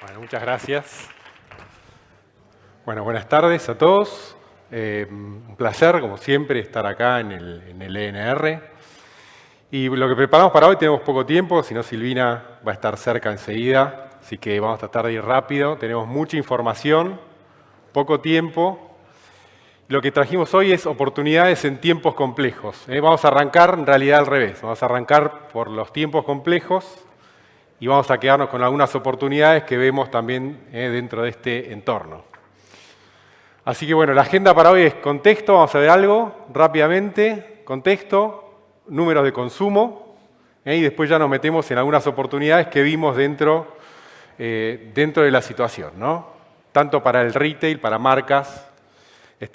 Bueno, muchas gracias. Bueno, buenas tardes a todos. Un placer, como siempre, estar acá en el ENR. Y lo que preparamos para hoy, tenemos poco tiempo, si no Silvina va a estar cerca enseguida, así que vamos a tratar de ir rápido. Tenemos mucha información, poco tiempo. Lo que trajimos hoy es oportunidades en tiempos complejos. Vamos a arrancar en realidad al revés. Vamos a arrancar por los tiempos complejos y vamos a quedarnos con algunas oportunidades que vemos también dentro de este entorno. Así que bueno, la agenda para hoy es contexto, vamos a ver algo rápidamente, contexto, números de consumo, y después ya nos metemos en algunas oportunidades que vimos dentro de la situación, ¿no? Tanto para el retail, para marcas,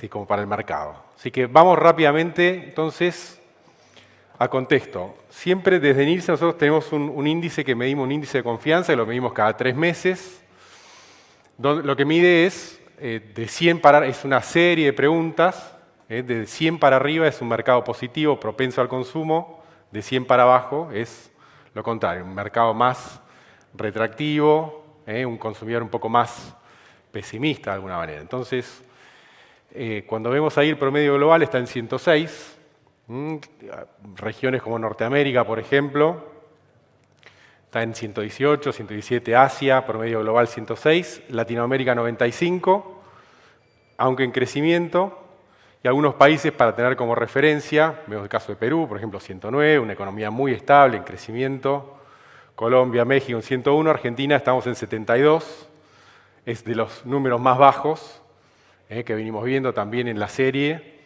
como para el mercado. Así que vamos rápidamente entonces a contexto. Siempre desde Nielsen nosotros tenemos un índice que medimos, un índice de confianza, que lo medimos cada 3 meses. Lo que mide es de 100 para, es una serie de preguntas. De 100 para arriba es un mercado positivo, propenso al consumo. De 100 para abajo es lo contrario, un mercado más retractivo, un consumidor un poco más pesimista de alguna manera. Entonces, cuando vemos ahí el promedio global está en 106. Regiones como Norteamérica, por ejemplo, está en 118, 117 Asia, promedio global 106, Latinoamérica 95, aunque en crecimiento, y algunos países para tener como referencia, vemos el caso de Perú, por ejemplo, 109, una economía muy estable, en crecimiento, Colombia, México en 101, Argentina estamos en 72, es de los números más bajos que venimos viendo también en la serie.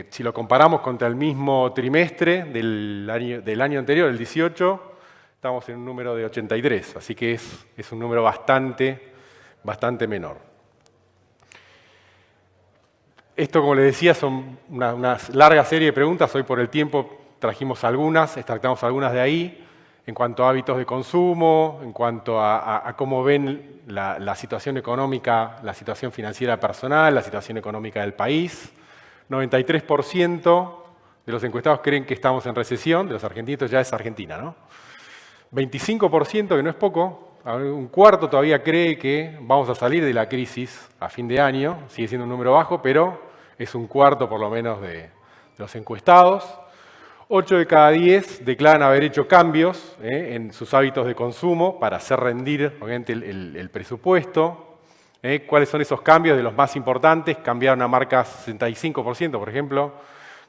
Si lo comparamos contra el mismo trimestre del año anterior, el 18, estamos en un número de 83, así que es un número bastante menor. Esto, como les decía, son una larga serie de preguntas. Hoy por el tiempo trajimos algunas, extractamos algunas de ahí, en cuanto a hábitos de consumo, en cuanto a cómo ven la situación económica, la situación financiera personal, la situación económica del país. 93% de los encuestados creen que estamos en recesión, de los argentinos ya es Argentina, ¿no? 25%, que no es poco, un cuarto todavía cree que vamos a salir de la crisis a fin de año, sigue siendo un número bajo, pero es un cuarto por lo menos de los encuestados. 8 de cada 10 declaran haber hecho cambios en sus hábitos de consumo para hacer rendir, obviamente, el presupuesto. ¿Cuáles son esos cambios? De los más importantes, cambiaron a marcas 65%, por ejemplo,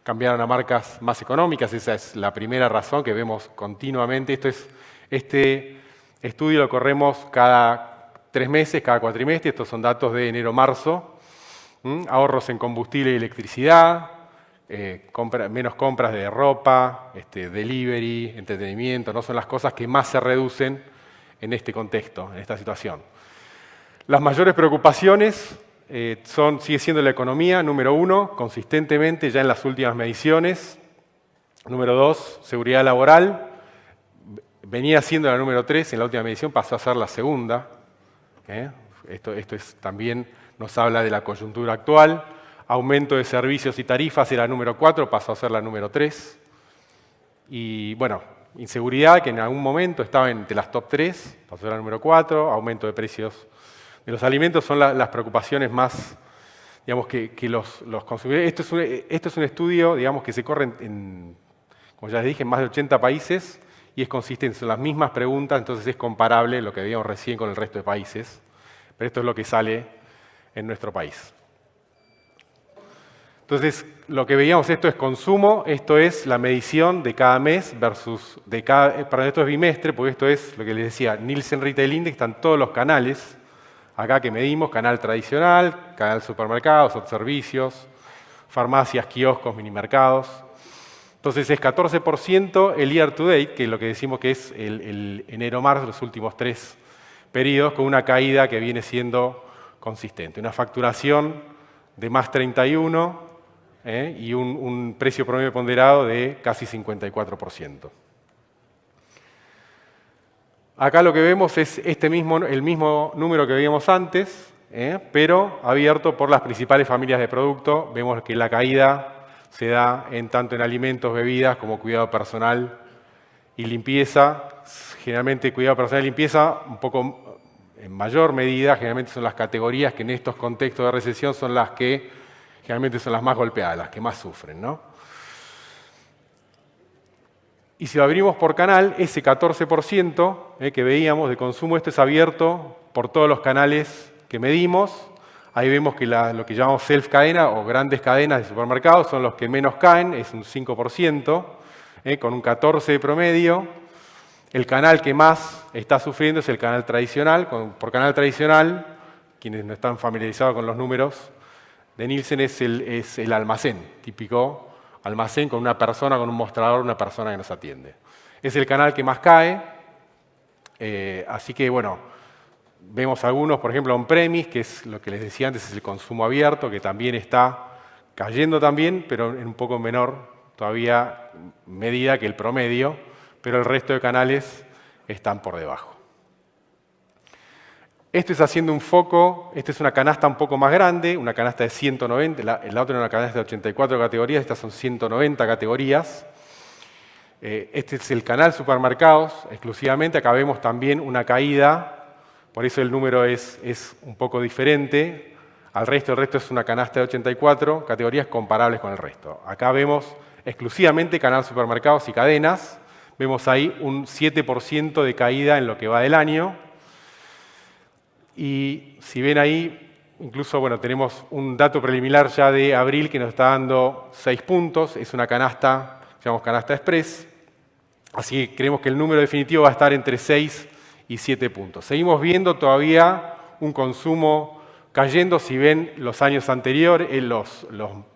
cambiaron a marcas más económicas, esa es la primera razón que vemos continuamente. Este estudio lo corremos cada 3 meses, cada cuatrimestre, estos son datos de enero-marzo. Ahorros en combustible y electricidad, menos compras de ropa, delivery, entretenimiento, no son las cosas que más se reducen en este contexto, en esta situación. Las mayores preocupaciones sigue siendo la economía, número 1, consistentemente ya en las últimas mediciones. Número 2, seguridad laboral. Venía siendo la número 3, en la última medición pasó a ser la segunda. Esto también nos habla de la coyuntura actual. Aumento de servicios y tarifas era la número 4, pasó a ser la número 3. Y bueno, inseguridad, que en algún momento estaba entre las top 3, pasó a ser la número 4. Aumento de precios de los alimentos son las preocupaciones más, digamos, que los consumidores. Esto es un estudio, digamos, que se corre como ya les dije, en más de 80 países y es consistente, son las mismas preguntas, entonces es comparable lo que veíamos recién con el resto de países. Pero esto es lo que sale en nuestro país. Entonces, lo que veíamos, esto es consumo, esto es la medición de cada mes versus esto es bimestre, porque esto es lo que les decía, Nielsen Retail Index, están todos los canales. Acá que medimos, canal tradicional, canal supermercados, servicios, farmacias, kioscos, minimercados. Entonces es 14% el year to date, que es lo que decimos que es el enero-marzo, los últimos 3 periodos, con una caída que viene siendo consistente. Una facturación de más 31 y un precio promedio ponderado de casi 54%. Acá lo que vemos es el mismo número que veíamos antes, pero abierto por las principales familias de producto. Vemos que la caída se da tanto en alimentos, bebidas, como cuidado personal y limpieza. Generalmente cuidado personal y limpieza un poco en mayor medida, generalmente son las categorías que en estos contextos de recesión son las que generalmente son las más golpeadas, las que más sufren, ¿no? Y si lo abrimos por canal, ese 14% que veíamos de consumo, esto es abierto por todos los canales que medimos. Ahí vemos que lo que llamamos self-cadena o grandes cadenas de supermercados son los que menos caen, es un 5%, con un 14% de promedio. El canal que más está sufriendo es el canal tradicional. Por canal tradicional, quienes no están familiarizados con los números de Nielsen, es el almacén, típico almacén con una persona, con un mostrador, una persona que nos atiende. Es el canal que más cae, así que bueno, vemos algunos, por ejemplo, on-premise, que es lo que les decía antes, es el consumo abierto, que también está cayendo también, pero en un poco menor todavía medida que el promedio, pero el resto de canales están por debajo. Esto es haciendo un foco, esta es una canasta un poco más grande, una canasta de 190, la otra es una canasta de 84 categorías, estas son 190 categorías. Este es el canal supermercados exclusivamente, acá vemos también una caída, por eso el número es un poco diferente. El resto es una canasta de 84 categorías comparables con el resto. Acá vemos exclusivamente canal supermercados y cadenas, vemos ahí un 7% de caída en lo que va del año. Y si ven ahí, incluso bueno, tenemos un dato preliminar ya de abril que nos está dando 6 puntos. Es una canasta, llamamos canasta express. Así que creemos que el número definitivo va a estar entre 6 y 7 puntos. Seguimos viendo todavía un consumo cayendo. Si ven los años anteriores, en los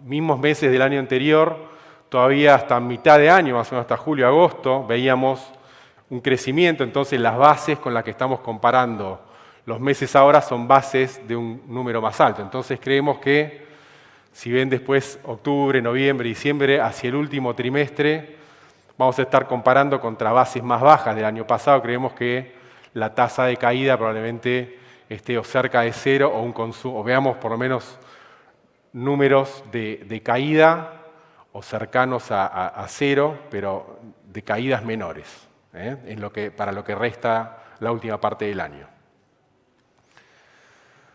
mismos meses del año anterior, todavía hasta mitad de año, más o menos hasta julio, agosto, veíamos un crecimiento. Entonces las bases con las que estamos comparando los meses ahora son bases de un número más alto. Entonces creemos que si ven después octubre, noviembre, diciembre, hacia el último trimestre, vamos a estar comparando contra bases más bajas del año pasado. Creemos que la tasa de caída probablemente esté o cerca de cero o un consumo, o veamos por lo menos números de caída o cercanos a cero, pero de caídas menores, para lo que resta la última parte del año.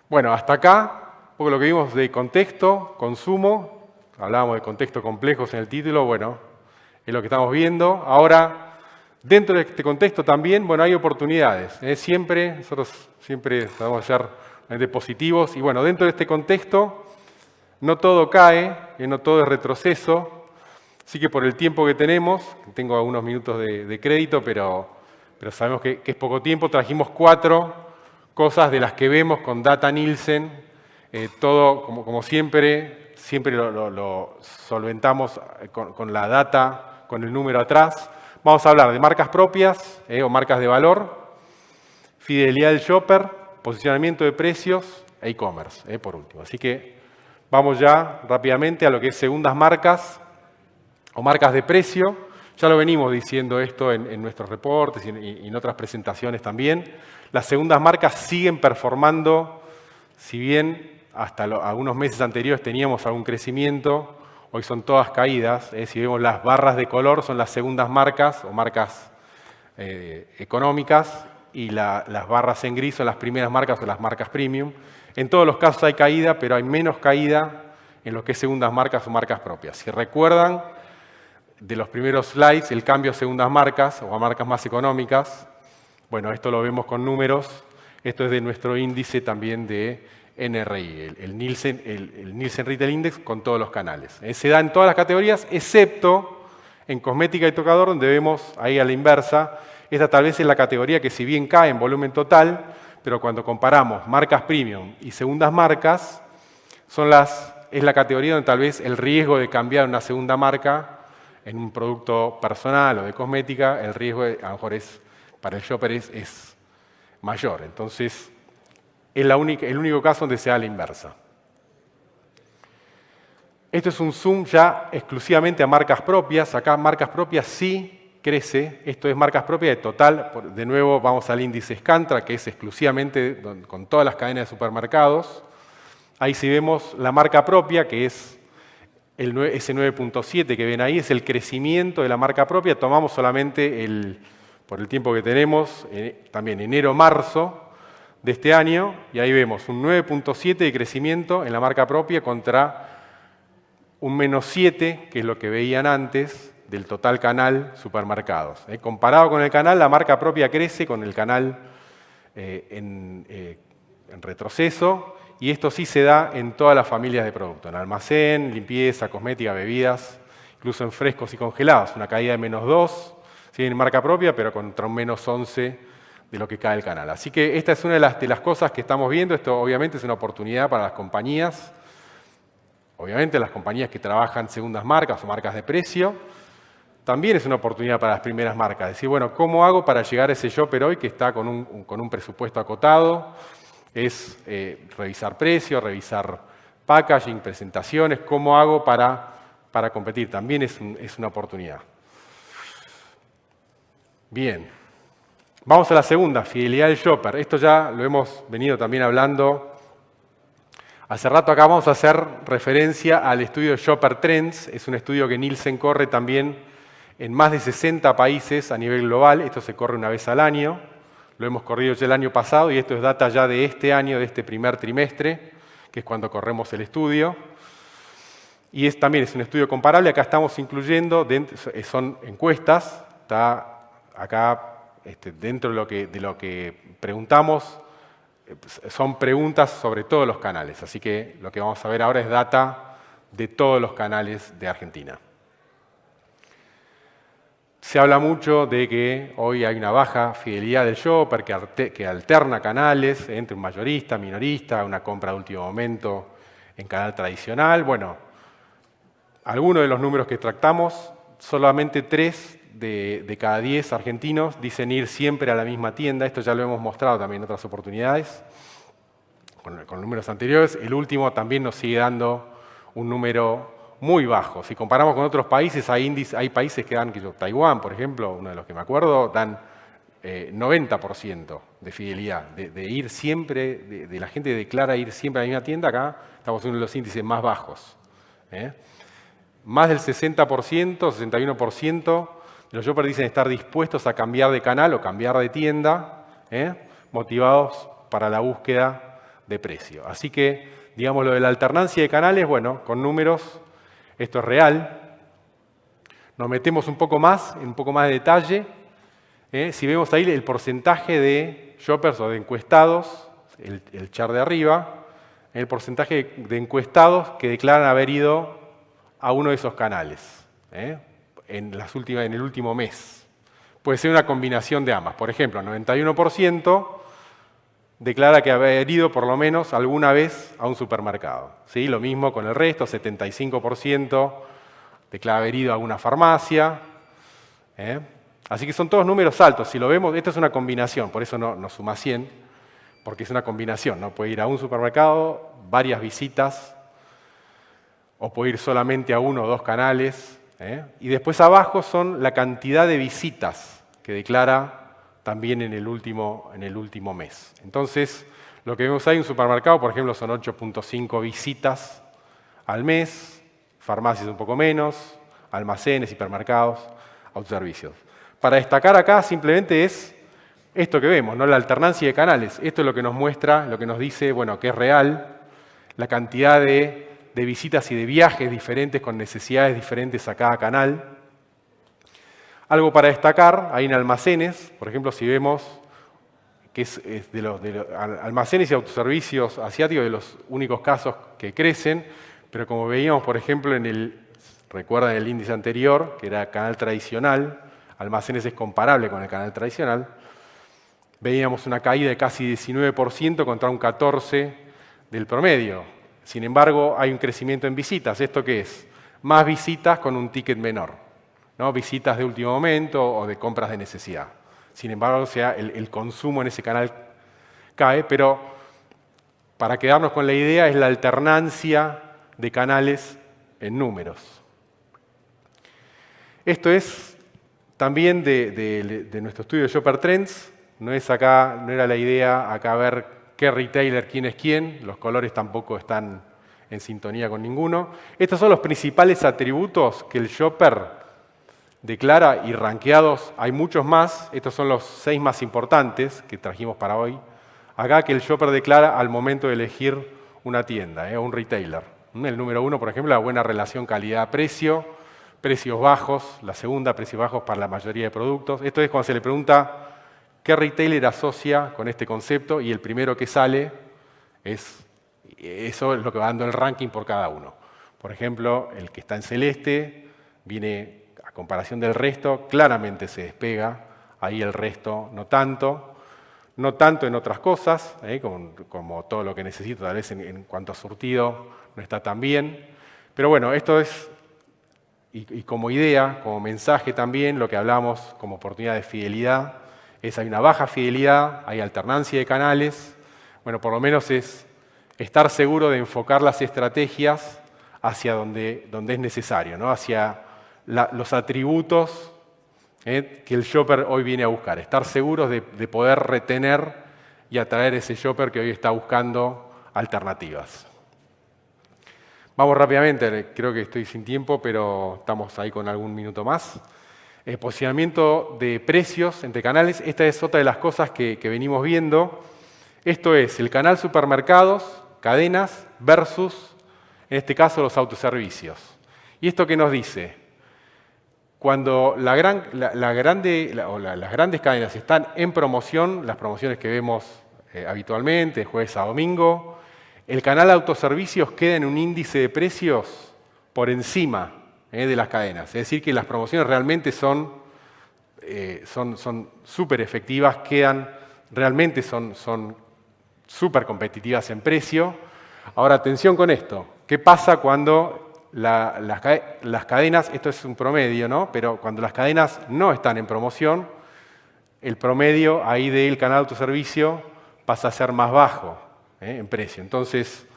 Bueno, hasta acá, un poco lo que vimos de contexto, consumo, hablábamos de contextos complejos en el título, bueno, es lo que estamos viendo. Ahora, dentro de este contexto también, bueno, hay oportunidades. Nosotros siempre tratamos de ser positivos, y bueno, dentro de este contexto, no todo cae, no todo es retroceso, así que por el tiempo que tenemos, tengo algunos minutos de crédito, pero sabemos que es poco tiempo, trajimos 4 cosas de las que vemos con Data Nielsen, todo como siempre lo solventamos con la data, con el número atrás. Vamos a hablar de marcas propias o marcas de valor, fidelidad del shopper, posicionamiento de precios e e-commerce, por último. Así que vamos ya rápidamente a lo que es segundas marcas o marcas de precio. Ya lo venimos diciendo esto en nuestros reportes y en otras presentaciones también. Las segundas marcas siguen performando, si bien hasta algunos meses anteriores teníamos algún crecimiento, hoy son todas caídas. Si vemos las barras de color son las segundas marcas o marcas económicas y las barras en gris son las primeras marcas o las marcas premium. En todos los casos hay caída, pero hay menos caída en lo que es segundas marcas o marcas propias. Si recuerdan de los primeros slides, el cambio a segundas marcas o a marcas más económicas, bueno, esto lo vemos con números, esto es de nuestro índice también de NRI, el Nielsen Retail Index con todos los canales. Se da en todas las categorías, excepto en cosmética y tocador, donde vemos ahí a la inversa. Esta tal vez es la categoría que si bien cae en volumen total, pero cuando comparamos marcas premium y segundas marcas, es la categoría donde tal vez el riesgo de cambiar una segunda marca en un producto personal o de cosmética, el riesgo a lo mejor para el shopper es mayor. Entonces, es el único caso donde se da la inversa. Esto es un zoom ya exclusivamente a marcas propias. Acá marcas propias sí crece. Esto es marcas propias de total. De nuevo vamos al índice Scantra, que es exclusivamente con todas las cadenas de supermercados. Ahí sí vemos la marca propia, que es ese 9.7 que ven ahí, es el crecimiento de la marca propia. Tomamos solamente por el tiempo que tenemos, también enero-marzo, de este año, y ahí vemos un 9.7 de crecimiento en la marca propia contra un -7, que es lo que veían antes, del total canal supermercados. Comparado con el canal, la marca propia crece con el canal en retroceso, y esto sí se da en todas las familias de producto, en almacén, limpieza, cosmética, bebidas, incluso en frescos y congelados, una caída de -2, ¿sí? En marca propia, pero contra un -11 de lo que cae el canal. Así que esta es una de las cosas que estamos viendo. Esto obviamente es una oportunidad para las compañías, obviamente las compañías que trabajan segundas marcas o marcas de precio. También es una oportunidad para las primeras marcas. Decir, bueno, ¿cómo hago para llegar a ese shopper hoy que está con un presupuesto acotado? Es revisar precios, revisar packaging, presentaciones. ¿Cómo hago para competir? También es una oportunidad. Bien. Vamos a la segunda, fidelidad del shopper. Esto ya lo hemos venido también hablando hace rato. Acá vamos a hacer referencia al estudio Shopper Trends. Es un estudio que Nielsen corre también en más de 60 países a nivel global. Esto se corre una vez al año. Lo hemos corrido ya el año pasado y esto es data ya de este año, de este primer trimestre, que es cuando corremos el estudio. Y también es un estudio comparable. Acá estamos incluyendo, son encuestas. Está acá dentro de lo que preguntamos, son preguntas sobre todos los canales. Así que lo que vamos a ver ahora es data de todos los canales de Argentina. Se habla mucho de que hoy hay una baja fidelidad del shopper que alterna canales entre un mayorista, minorista, una compra de último momento en canal tradicional. Bueno, algunos de los números que tratamos, solamente 3 de cada 10 argentinos dicen ir siempre a la misma tienda. Esto ya lo hemos mostrado también en otras oportunidades, con números anteriores. El último también nos sigue dando un número muy bajo. Si comparamos con otros países, hay países que dan, Taiwán, por ejemplo, uno de los que me acuerdo, dan 90% de fidelidad, de ir siempre, de la gente declara ir siempre a la misma tienda. Acá estamos en uno de los índices más bajos. Más del 60%, 61% de los shoppers dicen estar dispuestos a cambiar de canal o cambiar de tienda, motivados para la búsqueda de precio. Así que, digamos, lo de la alternancia de canales, bueno, con números, esto es real. Nos metemos un poco más, en un poco más de detalle. Si vemos ahí el porcentaje de shoppers o de encuestados, el chart de arriba, el porcentaje de encuestados que declaran haber ido a uno de esos canales en el último mes. Puede ser una combinación de ambas. Por ejemplo, el 91% declara que haber ido por lo menos alguna vez a un supermercado. ¿Sí? Lo mismo con el resto, 75% declara haber ido a una farmacia. Así que son todos números altos. Si lo vemos, esto es una combinación, por eso no suma 100, porque es una combinación, ¿no? Puede ir a un supermercado, varias visitas, o puede ir solamente a uno o dos canales. Y después abajo son la cantidad de visitas que declara también en el último mes. Entonces, lo que vemos ahí en un supermercado, por ejemplo, son 8.5 visitas al mes, farmacias un poco menos, almacenes, hipermercados, autoservicios. Para destacar acá simplemente es esto que vemos, ¿no? La alternancia de canales. Esto es lo que nos muestra, lo que nos dice, bueno, que es real, la cantidad de visitas y de viajes diferentes con necesidades diferentes a cada canal. Algo para destacar, hay en almacenes, por ejemplo, si vemos que es de los almacenes y autoservicios asiáticos de los únicos casos que crecen, pero como veíamos, por ejemplo, recuerdan el índice anterior, que era canal tradicional, almacenes es comparable con el canal tradicional, veíamos una caída de casi 19% contra un 14% del promedio. Sin embargo, hay un crecimiento en visitas. ¿Esto qué es? Más visitas con un ticket menor, ¿no? Visitas de último momento o de compras de necesidad. Sin embargo, el consumo en ese canal cae, pero para quedarnos con la idea es la alternancia de canales en números. Esto es también de nuestro estudio de Shopper Trends. No era la idea acá ver qué retailer, quién es quién. Los colores tampoco están en sintonía con ninguno. Estos son los principales atributos que el shopper declara y rankeados. Hay muchos más. Estos son los 6 más importantes que trajimos para hoy acá que el shopper declara al momento de elegir una tienda o un retailer. El número 1, por ejemplo, la buena relación calidad-precio, precios bajos, la segunda, precios bajos para la mayoría de productos. Esto es cuando se le pregunta qué retailer asocia con este concepto y el primero que sale eso es lo que va dando el ranking por cada uno. Por ejemplo, el que está en celeste viene a comparación del resto, claramente se despega, ahí el resto no tanto en otras cosas, como todo lo que necesito, tal vez en cuanto a surtido no está tan bien. Pero bueno, esto es, y como idea, como mensaje también, lo que hablamos como oportunidad de fidelidad, hay una baja fidelidad, hay alternancia de canales, bueno, por lo menos es estar seguro de enfocar las estrategias hacia donde es necesario, ¿no? Hacia los atributos que el shopper hoy viene a buscar. Estar seguros de poder retener y atraer ese shopper que hoy está buscando alternativas. Vamos rápidamente, creo que estoy sin tiempo, pero estamos ahí con algún minuto más. Posicionamiento de precios entre canales. Esta es otra de las cosas que venimos viendo. Esto es el canal supermercados, cadenas, versus, en este caso, los autoservicios. ¿Y esto qué nos dice? Cuando las grandes cadenas están en promoción, las promociones que vemos habitualmente, de jueves a domingo, el canal de autoservicios queda en un índice de precios por encima de las cadenas. Es decir, que las promociones realmente son súper efectivas, realmente son súper competitivas en precio. Ahora, atención con esto. ¿Qué pasa cuando las cadenas, esto es un promedio, ¿no? Pero cuando las cadenas no están en promoción, el promedio ahí del canal de autoservicio pasa a ser más bajo en precio. Entonces,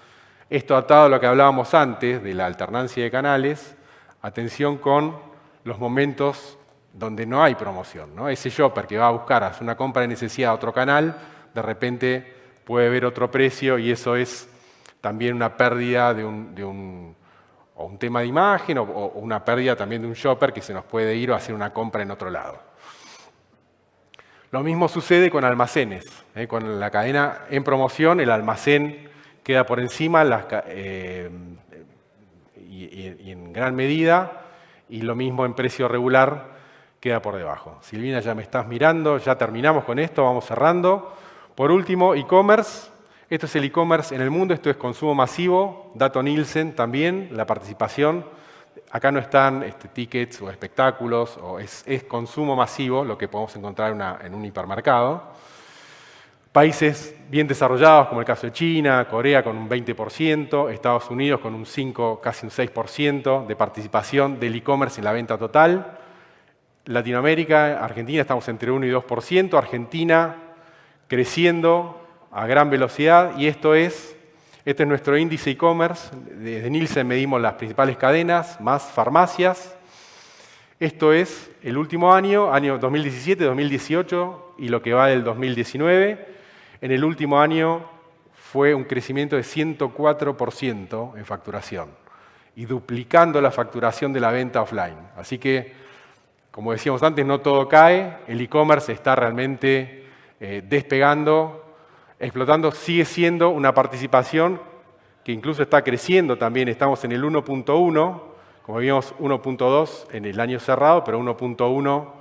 esto atado a lo que hablábamos antes de la alternancia de canales, atención con los momentos donde no hay promoción, ¿no? Ese shopper que va a buscar hacer una compra de necesidad a otro canal, de repente puede ver otro precio y eso es también una pérdida o un tema de imagen o una pérdida también de un shopper que se nos puede ir o hacer una compra en otro lado. Lo mismo sucede con almacenes. Con la cadena en promoción, el almacén queda por encima y en gran medida, y lo mismo en precio regular queda por debajo. Silvina, ya me estás mirando, ya terminamos con esto, vamos cerrando. Por último, e-commerce. Esto es el e-commerce en el mundo, esto es consumo masivo, dato Nielsen también, la participación. Acá no están tickets o espectáculos, es consumo masivo, lo que podemos encontrar en un hipermercado. Países bien desarrollados, como el caso de China, Corea con un 20%, Estados Unidos con un 5, casi un 6% de participación del e-commerce en la venta total. Latinoamérica, Argentina, estamos entre 1 y 2%, Argentina creciendo a gran velocidad, y este es nuestro índice e-commerce. Desde Nielsen medimos las principales cadenas, más farmacias. Esto es el último año 2017, 2018 y lo que va del 2019. En el último año fue un crecimiento de 104% en facturación y duplicando la facturación de la venta offline. Así que, como decíamos antes, no todo cae, el e-commerce está realmente despegando, explotando, sigue siendo una participación que incluso está creciendo también. Estamos en el 1.1, como vimos 1.2 en el año cerrado, pero 1.1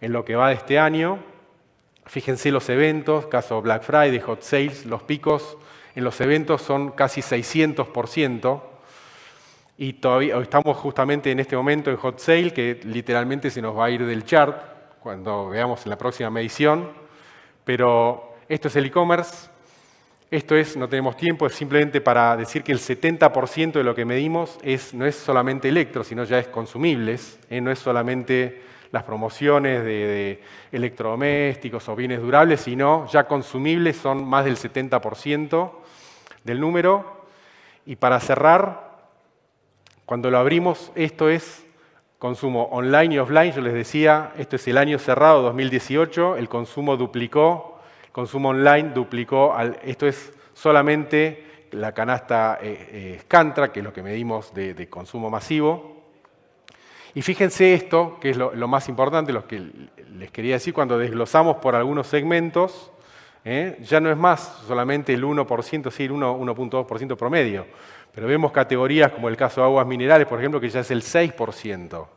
en lo que va de este año. Fíjense los eventos, caso Black Friday, Hot Sales, los picos en los eventos son casi 600%. Y todavía estamos justamente en este momento en Hot Sale, que literalmente se nos va a ir del chart cuando veamos en la próxima medición. Pero esto es el e-commerce, no tenemos tiempo, es simplemente para decir que el 70% de lo que medimos no es solamente electro, sino ya es consumibles, no es solamente las promociones de electrodomésticos o bienes durables, sino ya consumibles son más del 70% del número. Y para cerrar, cuando lo abrimos, esto es consumo online y offline. Yo les decía, esto es el año cerrado, 2018, el consumo duplicó, el consumo online duplicó. Esto es solamente la canasta Scantra, que es lo que medimos de consumo masivo. Y fíjense esto, que es lo más importante, lo que les quería decir, cuando desglosamos por algunos segmentos, Ya no es más solamente el 1%, sí, el 1.2% promedio, pero vemos categorías como el caso de aguas minerales, por ejemplo, que ya es el 6%,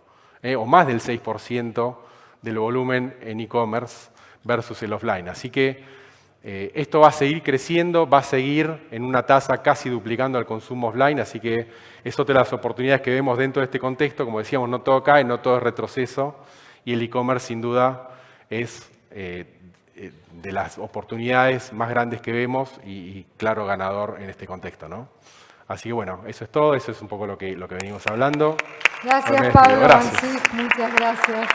o más del 6% del volumen en e-commerce versus el offline. Así que esto va a seguir creciendo, va a seguir en una tasa casi duplicando al consumo offline, así que es otra de las oportunidades que vemos dentro de este contexto. Como decíamos, no todo cae, no todo es retroceso, y el e-commerce sin duda es de las oportunidades más grandes que vemos y claro ganador en este contexto, ¿no? Así que bueno, eso es todo, eso es un poco lo que venimos hablando. Gracias, Me despido. Pablo. Gracias. Sí, muchas gracias.